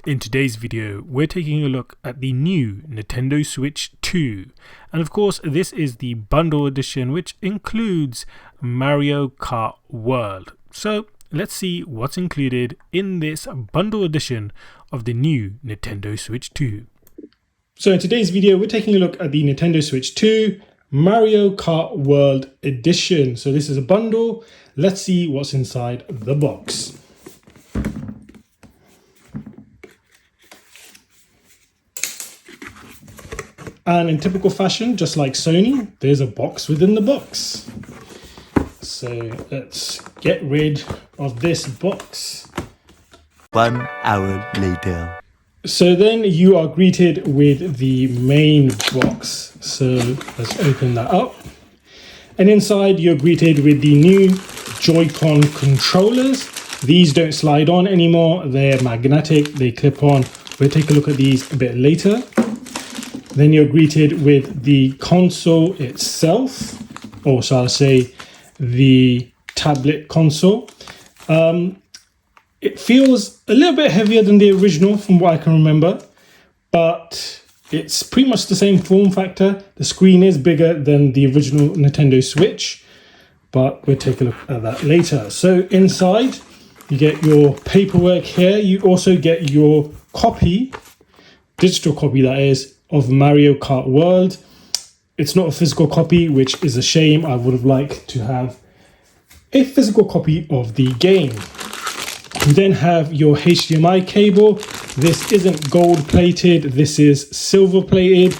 In today's video, we're taking a look at the new Nintendo Switch 2. And of course, this is the Bundle Edition, which includes Mario Kart World. So let's see what's included in this Bundle Edition of the new Nintendo Switch 2. So in today's video, we're taking a look at the Nintendo Switch 2 Mario Kart World Edition. So this is a bundle. Let's see what's inside the box. And in typical fashion, just like Sony, there's a box within the box. So let's get rid of this box. 1 hour later. So then you are greeted with the main box. So let's open that up. And inside you're greeted with the new Joy-Con controllers. These don't slide on anymore. They're magnetic, they clip on. We'll take a look at these a bit later. Then you're greeted with the console itself, or shall I say the tablet console. It feels a little bit heavier than the original from what I can remember, but it's pretty much the same form factor. The screen is bigger than the original Nintendo Switch, but we'll take a look at that later. So inside you get your paperwork here. You also get your copy, digital copy that is, of Mario Kart World. It's not a physical copy, which is a shame. I would have liked to have a physical copy of the game. You then have your HDMI cable. This isn't gold plated, this is silver plated,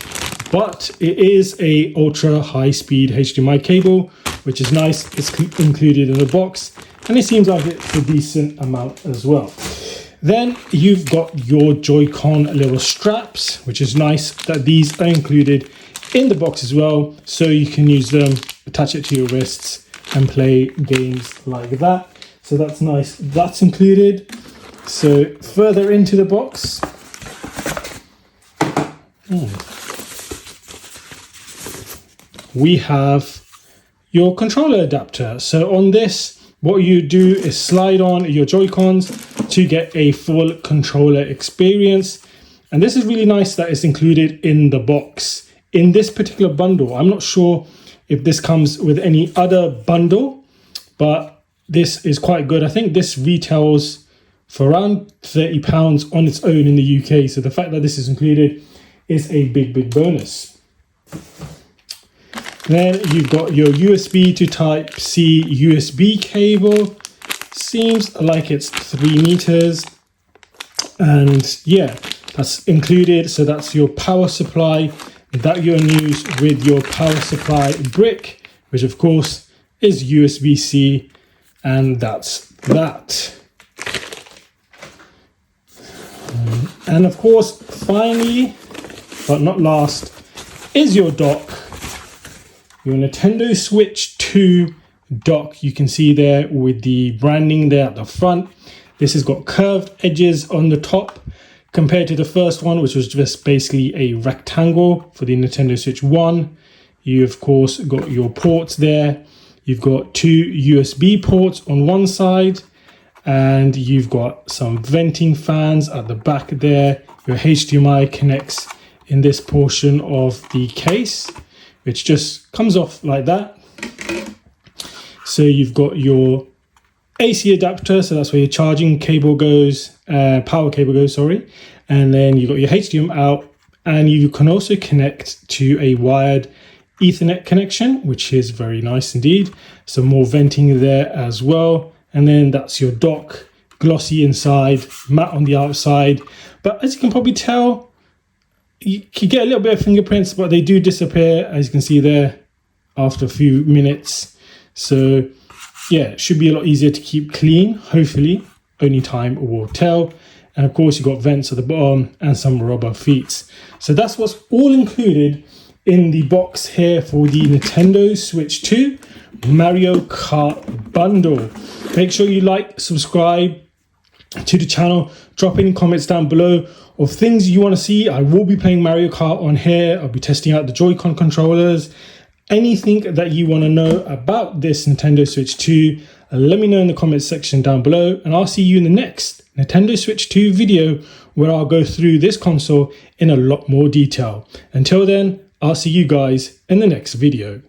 but it is a ultra high speed HDMI cable, which is nice. It's included in the box, and it seems like it's a decent amount as well. Then you've got your Joy-Con little straps, which is nice that these are included in the box as well. So you can use them, attach it to your wrists and play games like that. So that's nice, that's included. So further into the box. We have your controller adapter. So on this, what you do is slide on your Joy-Cons to get a full controller experience. And this is really nice that it's included in the box. In this particular bundle, I'm not sure if this comes with any other bundle, but this is quite good. I think this retails for around £30 on its own in the UK. So the fact that this is included is a big bonus. Then you've got your USB to Type-C USB cable. Seems like it's 3 meters. And yeah, that's included. So that's your power supply that you'll use with your power supply brick, which of course is USB-C. And that's that. And of course, finally, but not last, is your dock. Your Nintendo Switch 2 dock. You can see there with the branding there at the front. This has got curved edges on the top compared to the first one, which was just basically a rectangle for the Nintendo Switch 1. You of course got your ports there. You've got 2 USB ports on one side, and you've got some venting fans at the back there. Your HDMI connects in this portion of the case, which just comes off like that. So you've got your AC adapter, so that's where your charging cable goes, power cable goes, sorry. And then you've got your HDMI out, and you can also connect to a wired Ethernet connection, which is very nice indeed. Some more venting there as well. And then that's your dock, glossy inside, matte on the outside. But as you can probably tell, you can get a little bit of fingerprints, but they do disappear, as you can see there, after a few minutes. So yeah, it should be a lot easier to keep clean, hopefully. Only time will tell. And of course, you've got vents at the bottom and some rubber feet. So that's what's all included in the box here for the Nintendo Switch 2 Mario Kart Bundle. Make sure you like, subscribe to the channel, drop any comments down below of things you want to see. I will be playing Mario Kart on here. I'll be testing out the Joy-Con controllers anything that you want to know about this Nintendo Switch 2, let me know in the comments section down below, and I'll see you in the next Nintendo Switch 2 video where I'll go through this console in a lot more detail. Until then, I'll see you guys in the next video.